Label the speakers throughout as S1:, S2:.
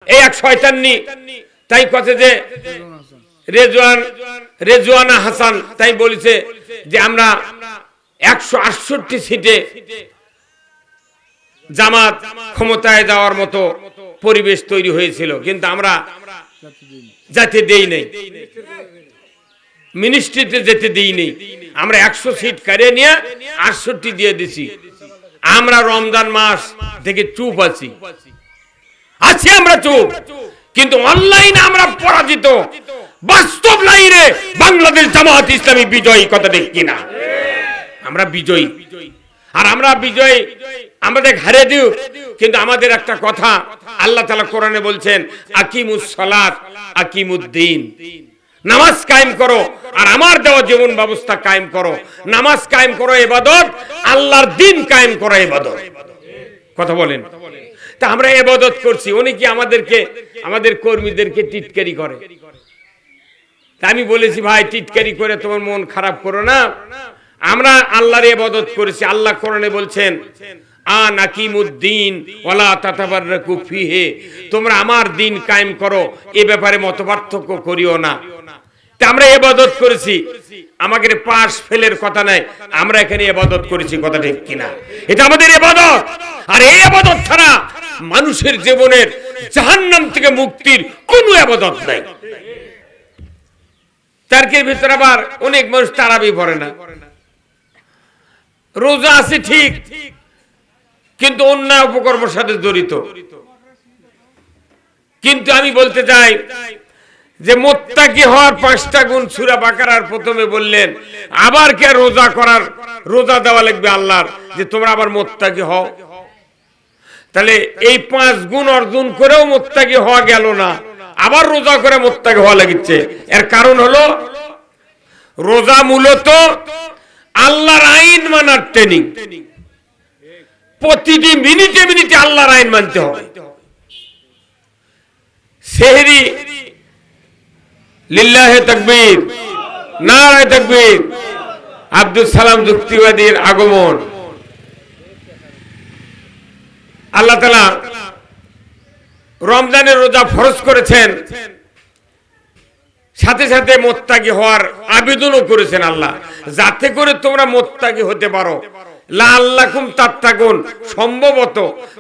S1: এই এক শয়তাননি তাই কথা যে রেজওয়ানা হাসান তাই বলেছে যে আমরা 168 সিটে জামাত ক্ষমতায় যাওয়ার মতো পরিবেশ তৈরি হয়েছিল, কিন্তু আমরা যেতে দেই নাই, মিনিস্ট্রিতে যেতে দেই নাই। আমরা 100 সিট কারিয়ে নিয়ে 68 দিয়ে দিছি। আমরা রমজান মাস থেকে চুপ আছি, আমরা চুপ, কিন্তু অনলাইনে আমরা পরাজিত। বাস্তব লাইনে বাংলাদেশ জামাত ইসলামী বিজয়ী, কথা ঠিক কিনা? আমরা বিজয়ী, আর আমরা বিজয়ী আমাদের হারিয়ে দিও, কিন্তু আমাদের একটা কথা আল্লাহ তাআলা কোরআনে বলছেন, আকিমুস সালাত আকিমুদ্দিন, নামাজ কায়েম করো আর আমার দেওয়া জীবন ব্যবস্থা কায়েম করো। নামাজ কায়েম করো ইবাদত, আল্লাহর দ্বীন কায়েম করো ইবাদত। কথা বলেন। তা আমরা ইবাদত করছি, অনেকে আমাদের কর্মীদেরকে টিটকারি করে। তা আমি বলেছি, ভাই টিটকারি করে তোমার মন খারাপ করো না, আমরা আল্লাহর ইবাদত করেছি। আল্লাহ কোরআনে বলছেন, আনাকিমুদ্দিন ওয়ালা তাতাবাররাকু ফিহি, তোমরা আমার দ্বীন কায়েম করো, এই ব্যাপারে মতপার্থক্য করিও না। তা আমরা ইবাদত করেছি, আমাদের পাস ফেলের কথা নাই, আমরা এখানে ইবাদত করেছি, কথা ঠিক কিনা? এটা আমাদের ইবাদত। আর এই ইবাদত ছাড়া মানুষের জীবনের জাহান্নাম থেকে মুক্তির কোনো ইবাদত নাই। তারকের ভিতরে আবার অনেক মানুষ তারাবি পড়ে না, রোজা আছে ঠিক, কিন্তু অন্যায় অপকর্মের সাথে জড়িত। কিন্তু আমি বলতে চাই যে মুত্তাকি হওয়ার 5টা গুণ সূরা বাকারার প্রথমে বললেন, আবার কে রোজা দেওয়া লাগবে আল্লাহর, যে তোমরা আবার মুত্তাকি হও। তাহলে এই 5 গুণ অর্জন করেও মুত্তাকি হওয়া গেল না, আবার রোজা করে মুত্তাকি হওয়া লাগিচ্ছে। এর কারণ হলো রোজা মূলত আল্লাহর আইন মানার ট্রেনিং। প্রতিটি মিনিটে মিনিটে আল্লাহর আইন মানতে হবে। সেহরি লিল্লাহে তাকবীর, নারায়ে তাকবীর। আব্দুল সালাম যুক্তিবাদীর আগমন। আল্লাহ তাআলা রমজানের রোজা ফরজ করেছেন, সাথে সাথে মুত্তাকি হওয়ার আবেদনও করেছেন আল্লাহ, যাতে করে তোমরা মুত্তাকি হতে পারো, লাআল্লাকুম তাত্তাকুন। সম্ভবত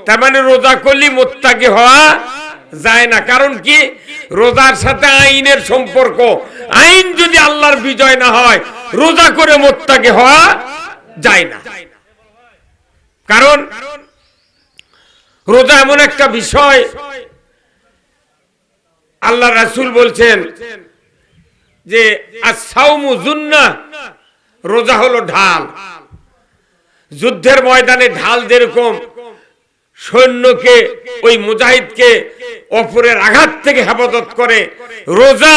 S1: তার মানে রোজা করলে মুত্তাকি হওয়া যায় না। কারণ কি? রোজার সাথে আইনের সম্পর্ক। আইন যদি আল্লাহর বিজয় না হয়, রোজা করে মুত্তাকি হওয়া যায় না। কারণ রোজা এমন একটা বিষয়, আল্লাহ রাসূল বলছেন যে আস-সাওমু জুন্নাহ, রোজা হলো ঢাল। যুদ্ধের ময়দানে ঢাল যেরকম সৈন্যকে, ওই মুজাহিদকে অপরের আঘাত থেকে হেফাজত করে, রোজা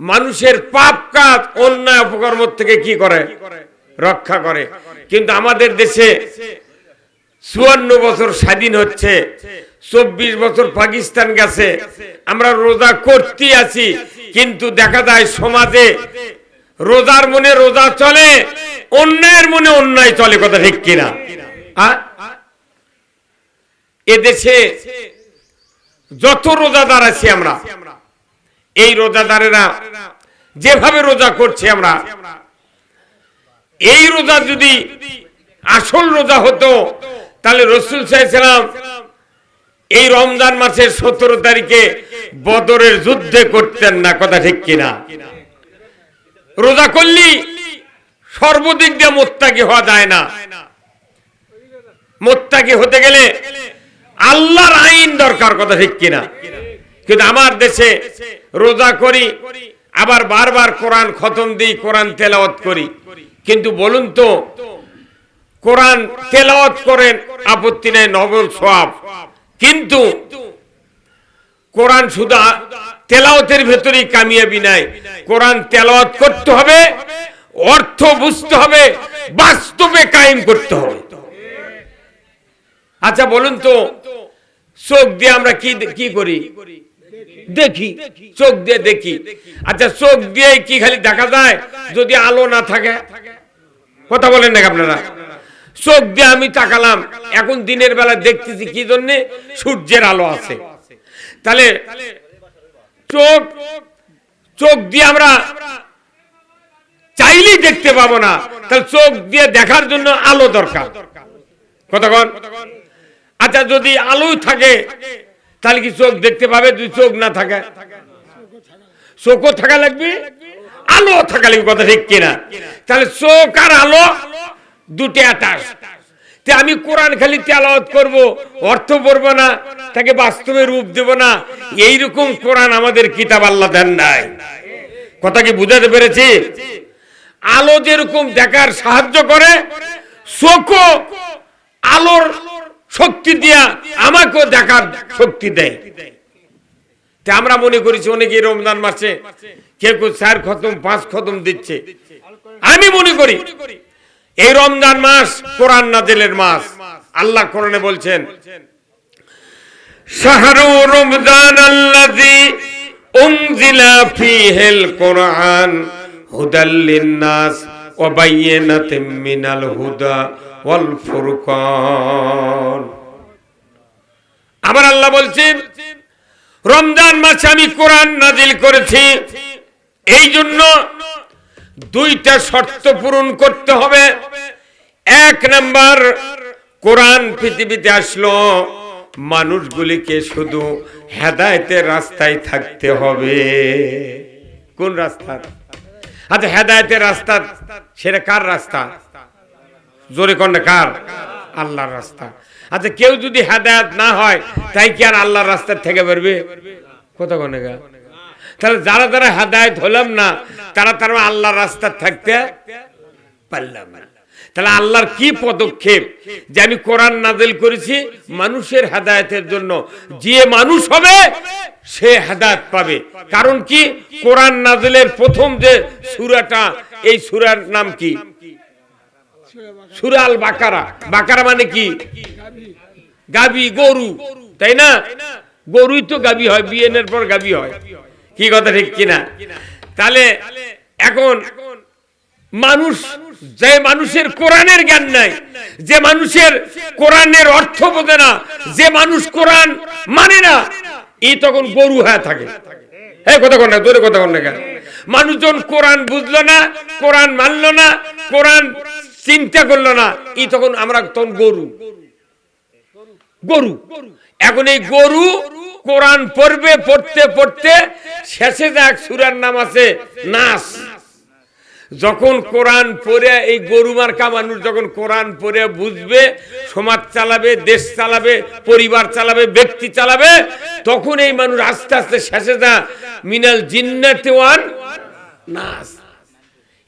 S1: মানুষের পাপ কাজ অন্যায় অপকর্ম থেকে কি করে? রক্ষা করে। কিন্তু আমাদের দেশে 54 বছর স্বাধীন হচ্ছে, 24 বছর পাকিস্তান গেছে, আমরা রোজা করতে আছি, কিন্তু দেখা যায় সমাজে রোজার মনে রোজা চলে, অন্যায়ের মনে অন্যায় চলে, কথা ঠিক কিনা? এদেশে যত রোজাদার আছি আমরা, এই রোজাদারেরা যেভাবে রোজা করছে, আমরা এই রোজা যদি আসল রোজা হতো, তাহলে রাসূল সাল্লাল্লাহু আলাইহি ওয়াসাল্লাম এই রমজান মাসের 17 তারিখে বদরের যুদ্ধে করতেন না, কথা ঠিক কিনা? রোজা করলি সর্বদিক দিয়ে মুত্তাকি হওয়া যায় না। মুত্তাকি হতে গেলে আল্লাহর আইন দরকার, কথা ঠিক কিনা? কিন্তু আমার দেশে রোজা করি, আবার বারবার কোরআন খতম দিই, কোরআন তেলাওয়াত করি, কিন্তু বলুন তো, কোরআন তেলাওয়াত করেন আপত্তি নেই, নফল সওয়াব, কিন্তু কোরআন শুধু তেলাওয়াতের ভেতরেই কামিয়াবি নাই। কোরআন তেলাওয়াত করতে হবে, অর্থ বুঝতে হবে, বাস্তবে কায়েম করতে হবে। আচ্ছা বলুন তো, চোখ দিয়ে আমরা কি করি? দেখি, চোখ দিয়ে দেখি। আচ্ছা চোখ দিয়ে কি খালি দেখা যায় যদি আলো না থাকে? কথা বলেন না আপনারা? চোখ দিয়ে আমি তাকালাম, এখন দিনের বেলা দেখতেছি কি জন্য? সূর্যের আলো আছে। তাহলে চোখ চোখ দিয়ে আমরা চাইলেই দেখতে পাবো না, তাহলে চোখ দিয়ে দেখার জন্য আলো দরকার। কতক্ষণ? আচ্ছা, যদি আলো থাকে তাহলে কি চোখ দেখতে পাবে? যদি চোখ না থাকে, চোখও থাকা লাগবে, আলো থাকা লাগবে। কথা ঠিক কিনা? তাহলে চোখ আর আলো দুটো অ্যাটাচ। আমি কোরআন খালি তেলাওয়াত করব, অর্থ পড়বো না, তাকে বাস্তবে রূপ দেব না, এইরকম কোরআন আমাদের কিতাব আল্লাহ দেন নাই। কথা কি বুঝাতে পেরেছি? আলো যেরকম দেখার সাহায্য করে, চোখও আলোর শক্তি দিয়া আমাকেও দেখার শক্তি দেয়। আমরা মনে করেছি অনেকে রমজান মাসে কেউ কেউ 4 খতম 5 খতম দিচ্ছে। আমি মনে করি এই রমজান মাস কোরআন নাজিলের মাস। আল্লাহ কোরআনে বলছেন, শাহরু রমজান আল্লাযী উনজিলা ফীহিল কোরআন হুদাল লিন-নাস ওয়া বায়্যিনাতিম মিনাল হুদা ওয়াল ফুরকান। আবার আল্লাহ বলছেন, রমজান মাসে আমি কোরআন নাজিল করেছি, এই জন্য 2টা শর্ত পূরণ করতে হবে। 1 নাম্বার, কোরআন পৃথিবীতে আসলো মানুষগুলিকে শুধু হেদায়েতের রাস্তায় থাকতে হবে। কোন রাস্তা? আচ্ছা, হেদায়েতের রাস্তা, সেটা কার রাস্তা? জোরে কোন কার? আল্লাহর রাস্তা। আচ্ছা, কেউ যদি হেদায়েত না হয় তাই কি আর আল্লাহর রাস্তা থেকে পারবে? কথা কোন গা? তাহলে যারা যারা হেদায়েত হলাম না, তারা তারা আল্লাহর রাস্তা থাকতে পারলাম না। তাহলে আল্লাহর কি পদক্ষেপ যে আমি কোরআন নাজিল করেছি মানুষের হেদায়েতের জন্য। যে মানুষ হবে সে হেদায়েত পাবে। কারণ কি? কোরআন নাজিলের প্রথম যে সূরাটা, এই সূরার নাম কি? সূরা আল বাকারা। বাকারা মানে কি? গাবি, গরু, তাই না? গরুই তো গাবি হয়, বিয়ের পর গাবি হয়। কি কথা ঠিক কিনা? তাহলে এখন মানুষ, যে মানুষের কোরআনের জ্ঞান নাই, যে মানুষের কোরআনের অর্থ বোঝে না, যে মানুষ কোরআন মানে না, এই তখন গরু হয়ে থাকে। এই কথা কোন না? জোরে কথা কোন না? মানুষজন কোরআন বুঝলো না, কোরআন মানলো না, কোরআন চিন্তা করলো না, এই তখন আমরা তখন গরু। গরু এখন এই গরু কোরআন পড়বে, পড়তে পড়তে শেষে এক সূরার নাম আছে নাস। যখন কোরআন পড়ে এই গরু মার্কা মানুষ যখন কোরআন পড়ে বুঝবে, সমাজ চালাবে, দেশ চালাবে, পরিবার চালাবে, ব্যক্তি চালাবে, তখন এই মানুষ আস্তে আস্তে শেষে যা মিনাল জিন্নাতি ওয়ান নাস।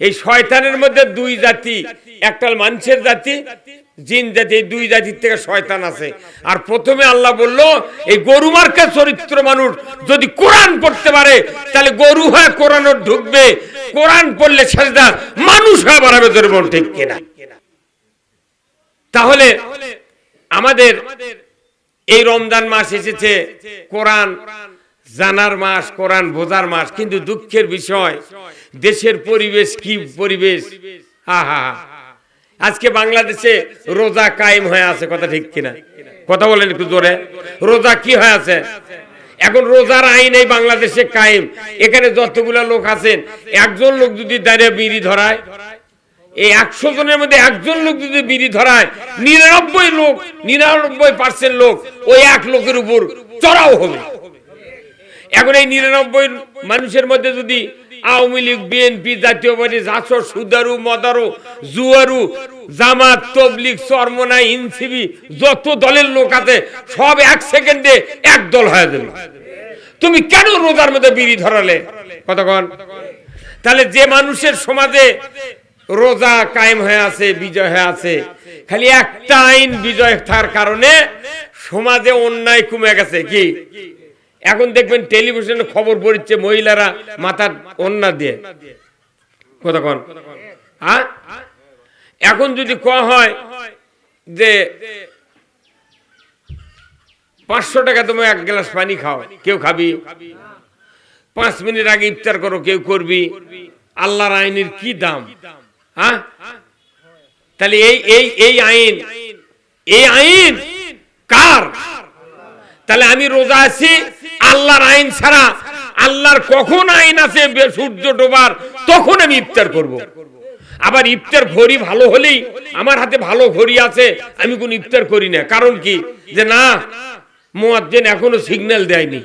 S1: এই শয়তানের মধ্যে 2 জাতি, একটা মানুষের জাতি, জিন জাতি। এই 2 জাতির থেকে শয়তান আছে। আর প্রথমে আল্লাহ বলল, এই গরু মার্কা চরিত্র মানুষ যদি কোরআন পড়তে পারে তাহলে গরু হয়ে কোরআন ঢুকবে, কোরআন পড়লে সাজদা মানুষ হয়ে বাড়াবে। তোর মন ঠিক কিনা? তাহলে আমাদের এই রমজান মাস এসেছে কোরআন জানার মাস, কোরআন বোঝার মাস। কিন্তু দুঃখের বিষয়, দেশের পরিবেশ কি পরিবেশ! আজকে বাংলাদেশে রোজা কায়েম হয়ে আছে। কথা ঠিক কিনা? কথা বলেন একটু জোরে। রোজা কি হয়ে আছে? এখন রোজার আইন এই বাংলাদেশে কায়েম। এখানে যতগুলা লোক আছেন, একজন লোক যদি দাঁড়িয়ে বিড়ি ধরায়, এই 100 জনের মধ্যে একজন লোক যদি বিড়ি ধরায়, 99% লোক ওই এক লোকের উপর চড়াও হবে। এখন এই 99 মানুষের মধ্যে যদি আওয়ামী লীগ, বিএনপি, জাতীয় পার্টি, জাসদ, সুদারু, মদারু, জুয়ারু, জামাত, তবলিগ, চরমনা, ইনসিবি, যত দলের লোক আছে সব 1 সেকেন্ডে এক দল হয়ে যাবে। তুমি কেন রোজার মধ্যে বিড়ি ধরালে? কতক্ষণ? তাহলে যে মানুষের সমাজে রোজা কায়েম হয়ে আছে, বিজয় হয়ে আছে, খালি একটা আইন বিজয় থাকার কারণে সমাজে অন্যায় কমে গেছে। কি? এখন দেখবেন টেলিভিশনে খবর পড়ছে মহিলারা মাথার ওন্না দিয়ে। কতক্ষণ? এখন যদি কোয়া হয় যে 500 টাকা তুমি 1 গ্লাস পানি খাও, কেউ খাবি? 5 মিনিট আগে ইফতার করো, কেউ করবি? আল্লাহর আইনের কি দাম? তাহলে এই আইন কার? তাহলে আমি রোজা আছি, আল্লাহর আইন ছাড়া, আল্লাহর কখন আইন আছে সূর্য ডোবার তখন আমি ইফতার করব। আবার ইফতার ঘড়ি ভালো হলেই, আমার হাতে ভালো ঘড়ি আছে, আমি কোন ইফতার করি না। কারণ কি, যে না মুয়াজ্জিন এখনো সিগন্যাল দেয়নি।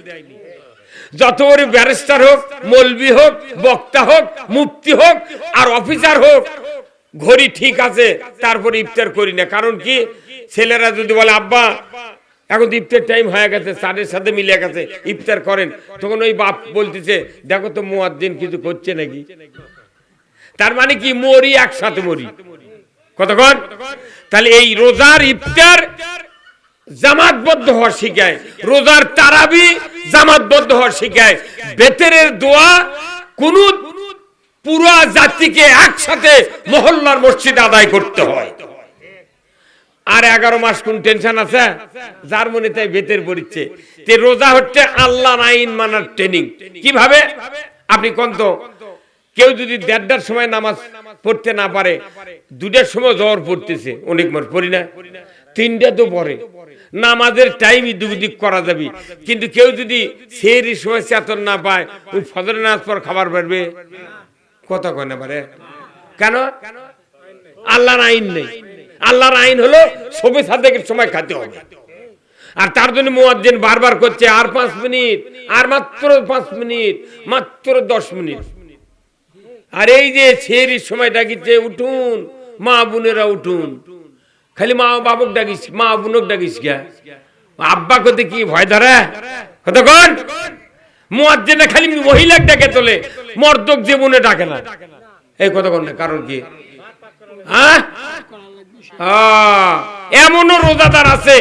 S1: যত বড় ব্যারিস্টার হোক, মৌলবি হোক, বক্তা হোক, মুফতি হোক আর অফিসার হোক, ঘড়ি ঠিক আছে তারপরে ইফতার করি না। কারণ কি, ছেলেরা যদি বলে আব্বা এখন ইফতার টাইম হয়ে গেছে, চাঁদের সাথে মিলে গেছে, ইফতার করেন, তখন ওই বাপ বলতেছে দেখো তো মুয়াজ্জিন কিছু করছে নাকি। তার মানে কি, মরি একসাথে মরি। কতক্ষণ? তাহলে এই রোজার ইফতার জামাতবদ্ধ হওয়ার শিখায়, রোজার তারাবি জামাতবদ্ধ হওয়ার শিখায়, বেতেরের দোয়া কুনুত পুরো জাতিকে একসাথে মহল্লার মসজিদে আদায় করতে হয়। আর 11 মাস কোন টেনশন আছে, যার মনে তাই বেতের পড়ছে। তে রোজা হচ্ছে আল্লাহর আইন মানার ট্রেনিং। কিভাবে? আপনি কোন তো কেউ যদি 1:30টার সময় নামাজ পড়তে না পারে, 2টার সময় জ্বর পড়তেছে, অনেক মাস পড়ি না, 3টা তো পড়ে, নামাজের টাইম ইদুদিক করা যাবে। কিন্তু কেউ যদি সেহরির সময় চেতন না পায়, ওই ফজরের নামাজ পর খাবার পারবে? কথা কয় না পারে। কেন? আল্লাহর আইন নেই। আল্লাহর আইন হলো সবে সাদেকের সময় খেতে হবে। আর তার জন্য মুয়াজ্জিন বারবার করছে আর 5 মিনিট, আর মাত্র 5 মিনিট, মাত্র 10 মিনিট। আর এই যে সেহরির সময় ডাকিছে, উঠুন মা বোনেরা উঠুন। খালি মা বাবুক ডাকিস, মা বোনক ডাকিস কে? আব্বা কতে কি ভয় ধরে? কতক্ষণ? মুয়াজ্জিন খালি মহিলাকে ডাকে তোলে, মর্দক জীবনে ডাকে না। এই কতক্ষণ না? কারণ কি? এমনও রোজাদার আছে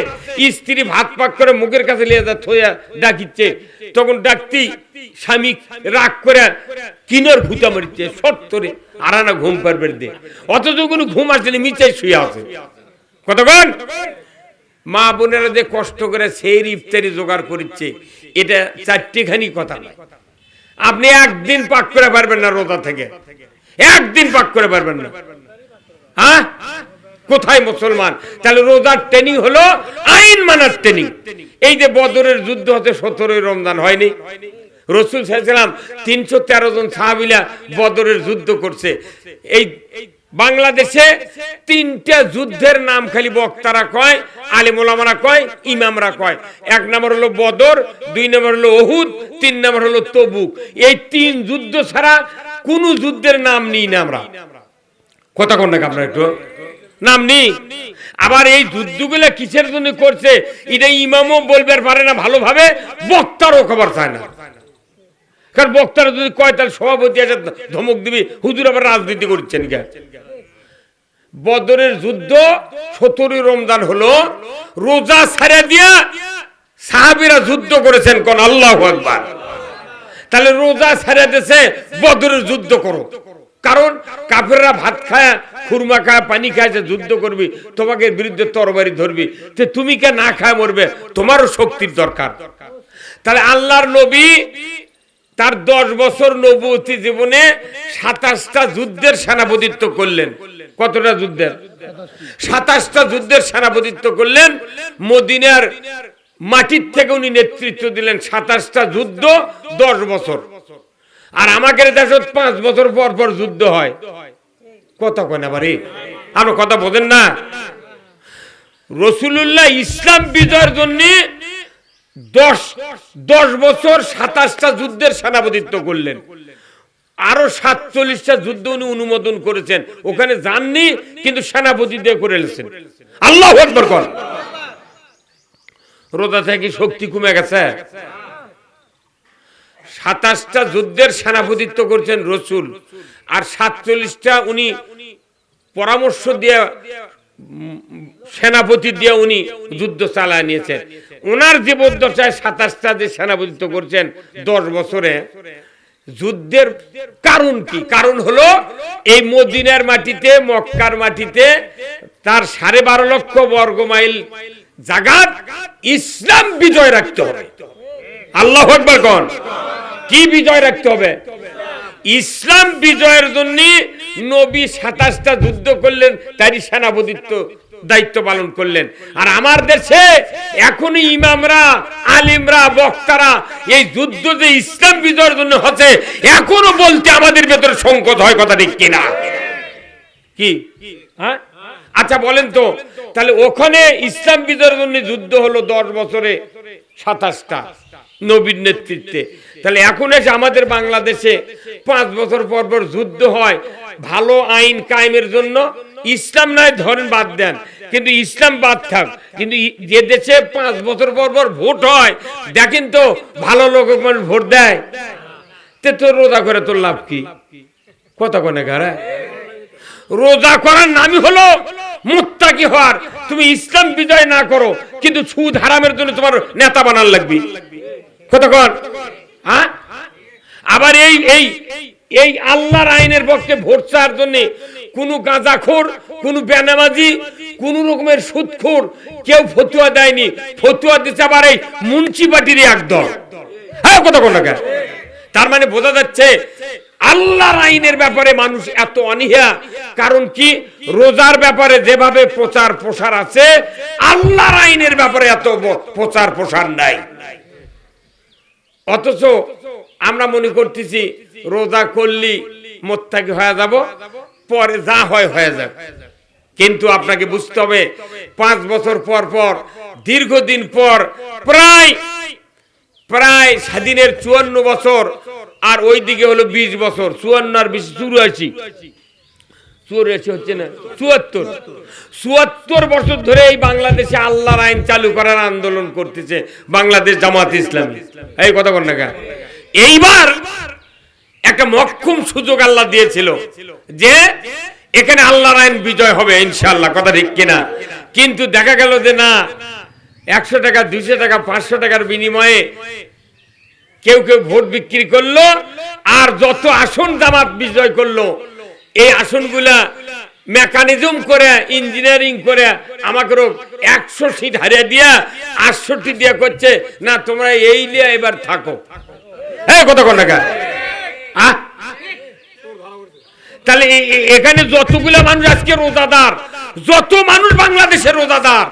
S1: স্ত্রী ভাত পাক করে মুখের কাছে নিয়ে যা থইয়া ডাকিচ্ছে, তখন ডাকতি স্বামী রাগ করে কিনার ভুতা মারিচ্ছে সত্তরে আরানা ঘুম পারবে দে, অথচ কোনো ঘুম আসলে মিচাই শুয়ে আছে। কতক্ষণ? মা বোনেরা যে কষ্ট করে সেই ইফতারি জোগাড় করছে, এটা 4টিখানি কথা নয়। আপনি একদিন পাক করে পারবেন না রোজা থেকে, একদিন পাক করে পারবেন না। হ্যাঁ, কোথায় মুসলমান? তাহলে রোজার ট্রেনিং হলো আইন মানার ট্রেনিং। এই যে বদরের যুদ্ধ হতে 17ই রমজান হয়নি, রাসূল সাল্লাল্লাহু আলাইহি ওয়াসাল্লাম 313 জন সাহাবীরা বদরের যুদ্ধ করছে। এই বাংলাদেশে 3টা যুদ্ধের নাম খালি বক্তারা কয়, আলেম ওলামারা কয়, ইমামরা কয়। 1 নম্বর হলো বদর, 2 নম্বর হলো উহুদ, 3 নম্বর হলো তবুক। এই 3 যুদ্ধ ছাড়া কোন যুদ্ধের নাম নেই না আমরা। কথা কোন না আপনারা একটু নাম নেই। আবার এই যুদ্ধগুলো কিসের জন্য করছে এটা ইমামও বলবে পারে না ভালোভাবে, বক্তারও খবর চায় না। কারণ বক্তারা যদি কয় তাহলে সভাপতি এসে ধমক দিবি, হুজুর আবার রাজনীতি করছেন কে? বদরের যুদ্ধ 17ই রমজান হলো, রোজা ছাড়া দিয়া সাহাবীরা যুদ্ধ করেছেন। কোন আল্লাহু আকবার। তাহলে রোজা ছাড়া দেশে বদরের যুদ্ধ করো। কারণ কাফেররা ভাত খায়, খুরমা খায়, পানি খায়, যুদ্ধ করবি, তোমাকে বিরুদ্ধে তরবারি ধরবি, তো তুমি কে না খায় মরবে? তোমারও শক্তির দরকার। তাহলে আল্লাহর নবী তার 10 বছর নবুয়তি জীবনে 27টা যুদ্ধের সেনাপতিত্ব করলেন। কতটা যুদ্ধের? 27টা যুদ্ধের সেনাপতিত্ব করলেন। মদিনার মাটির থেকে উনি নেতৃত্ব দিলেন 27টা যুদ্ধ 10 বছর। আর আমাদের দেশে 5 বছর পর পর যুদ্ধ হয়। কথা কয় না বাড়ি, আপনি কথা বোঝেন না। রাসূলুল্লাহ ইসলাম বিজয়ের জন্য 10 বছর 27টা যুদ্ধের সেনাপতিত্ব করলেন। আরো 47টা যুদ্ধ উনি অনুমোদন করেছেন, ওখানে যাননি কিন্তু সেনাপতি দিয়ে করে এসেছেন। আল্লাহু আকবার কর। রোজা থেকে শক্তি কমে গেছে? 27টা যুদ্ধের সেনাপতিত্ব করছেন রাসূল, আর 47টা উনি পরামর্শ দিয়ে সেনাপতি দিয়ে উনি যুদ্ধ চালায় নিয়েছেন। ওনার জীবদ্দশায় 27টা যে সেনাপতিত্ব করছেন 10 বছরে। যুদ্ধের কারণ কি? কারণ হলো এই মদিনার মাটিতে, মক্কার মাটিতে তার 12.5 লক্ষ বর্গ মাইল জায়গা ইসলাম বিজয় রাখতে হবে। আল্লাহু আকবার কোন। কি বিজয় রাখতে হবে? ইসলাম বিজয়ের জন্য নবী 27টা যুদ্ধ করলেন, তারই সেনাপতিত্ব দায়িত্ব পালন করলেন। আর আমার দেশে এখনই ইমামরা, আলিমরা, বক্তারা এই যুদ্ধ যে ইসলাম বিজয়ের জন্য হচ্ছে এখনো বলতে আমাদের ভেতরে সংকোচ হয়, কথা ঠিক কিনা? কি হ্যাঁ? আচ্ছা বলেন তো, তাহলে ওখানে ইসলাম বিজয়ের জন্য যুদ্ধ হলো 10 বছরে 27টা নবীর নেতৃত্বে, তাহলে এখন এসে আমাদের বাংলাদেশে 5 বছর পর পর যুদ্ধ হয় ভালো আইন কায়েমের জন্য। ইসলাম নয় ধরেন বাদ দেন, কিন্তু ইসলাম বাদ থাক, কিন্তু যে দেশে 5 বছর পর পর ভোট হয় দেখেন তো ভালো লোক ভোট দেয়, তে তোর রোজা করে তোর লাভ কি? কথা কোনে ঘরে রোজা করার নামই হলো মুত্তাকি হওয়ার। তুমি ইসলাম বিজয় না করো কিন্তু সুদ হারামের জন্য তোমার নেতা বানার লাগবে, কথা কন। হ্যাঁ, আবার এই এই এই আল্লাহর আইনের পক্ষে ভোট চাওয়ার জন্য কোন গাঁজাখোর, কোন বেনামাজি, কোন রকমের সুদখোর কেউ ফতুয়া দেয়নি। ফতুয়া দিতে আবার এই মুন্সিপালিটির একদল। হ্যাঁ, কথা কোন না? তার মানে বোঝা যাচ্ছে আল্লাহর আইনের ব্যাপারে মানুষ এত অনীহা। কারণ কি, রোজার ব্যাপারে যেভাবে প্রচার প্রসার আছে আল্লাহর আইনের ব্যাপারে এত প্রচার প্রসার নাই। অথচ আমরা মনে করতেছি রোজা করলি মুত্তাকি হয়ে যাব, পরে যা হয় হয়ে যাবে। কিন্তু আপনাকে বুঝতে হবে 5 বছর পর পর, দীর্ঘদিন পর, প্রায় প্রায় স্বাধীনের 54 বছর, আর ওইদিকে হলো 20 বছর, 54 আর 20 84 হচ্ছে না, 74 বছর ধরে এই বাংলাদেশে আল্লাহর আইন চালু করার আন্দোলন করতেছে বাংলাদেশ জামাত ইসলামী। এই কথা বল না। এইবার একটা মক্ষম সুযোগ আল্লাহ দিয়েছিল যে এখানে আল্লাহর আইন বিজয় হবে ইনশাআল্লাহ, কথা ঠিক কিনা? কিন্তু দেখা গেল যে না, 100 টাকা, 200 টাকা, 500 টাকার বিনিময়ে কেউ কেউ ভোট বিক্রি করলো, আর যত আসন জামাত বিজয় করলো এই আসনগুলা মেকানিজম করে, ইঞ্জিনিয়ারিং করে আমাকে 100 সিট হারিয়ে দিয়া 68 দিয়া করছে না, তোমরা এই লিয়া এবার থাকো। এই কথা কোন টাকা? তাহলে এখানে যতগুলা মানুষ আজকে রোজাদার, যত মানুষ বাংলাদেশের রোজাদার,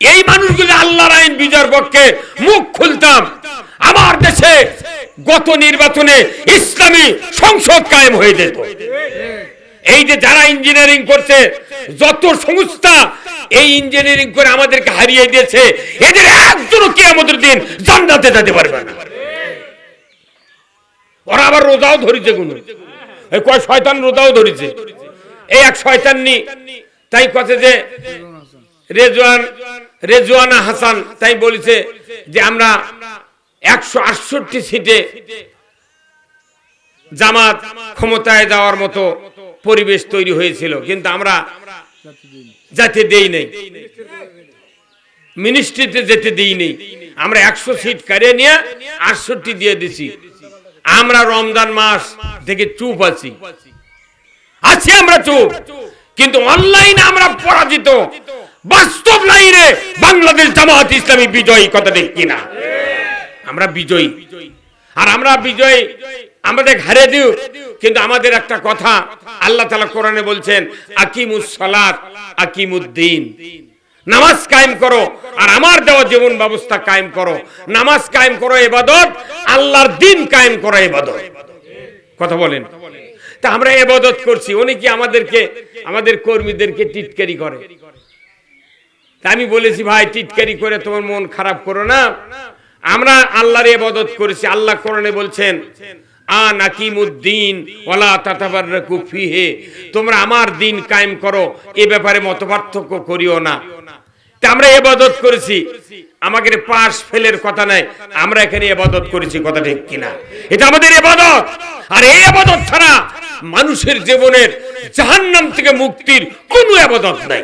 S1: এই মানুষগুলো আল্লাহর আইন বিজয়ের পক্ষে মুখ খুলতাম, আমার দেশে গত নির্বাচনে ইসলামী সংসদ কায়েম হয়ে যেত। এই যে যারা ইঞ্জিনিয়ারিং করছে, যত সংস্থা এই ইঞ্জিনিয়ারিং করে আমাদেরকে হারিয়ে দিয়েছে, এদের একজনও কিয়ামতের দিন জান্নাতে যেতে পারবে না। ওরা আবার রোজাও ধরেছে, কোন কয় শয়তান রোজাও ধরেছে। এই এক শয়তাননি তাই কথা যে রেজওয়ানা হাসান তাই বলেছে যে আমরা 168 সিটে জামাত ক্ষমতায় যাওয়ার মতো পরিবেশ তৈরি হয়েছিল, কিন্তু আমরা যেতে দেই নাই, মিনিস্ট্রিতে যেতে দেই নাই। আমরা 100 সিট কারিয়ে নিয়ে 68 দিয়ে দিছি। আমরা রমজান মাস থেকে চুপ আছি, আমরা চুপ, কিন্তু অনলাইনে আমরা পরাজিত। বাস্তব লাইনে বাংলাদেশ জামাত ইসলামী বিজয়ী, কথা ঠিক কিনা? আমরা বিজয়ী, আর আমরা বিজয়ী আমাদের হারিয়ে দিও, কিন্তু আমাদের একটা কথা আল্লাহ তাআলা কোরআনে বলছেন, আকিমুস সালাত আকিমুদ্দিন, নামাজ কায়েম করো আর আমার দেওয়া জীবন ব্যবস্থা কায়েম করো। নামাজ কায়েম করো ইবাদত, আল্লাহর দ্বীন কায়েম করো ইবাদত। কথা বলেন। তা আমরা ইবাদত করছি, অনেকে আমাদেরকে, আমাদের কর্মীদেরকে টিটকারি করে। তা আমি বলেছি ভাই, টিটকারি করে তোমার মন খারাপ করো না, আমরা আল্লাহর ইবাদত করেছি। আল্লাহ কোরআনে বলছেন, আনাকিমুদ্দিন ওয়ালা তাতাফাররাকু ফিহি, তোমরা আমার দ্বীন কায়েম করো, এই ব্যাপারে মতপার্থক্য করিও না। তা আমরা ইবাদত করেছি, আমাদের পাস ফেলের কথা নাই, আমরা এখানে ইবাদত করেছি, কথা ঠিক কিনা? এটা আমাদের ইবাদত। আর এই ইবাদত ছাড়া মানুষের জীবনের জাহান্নাম থেকে মুক্তির কোনো ইবাদত নাই।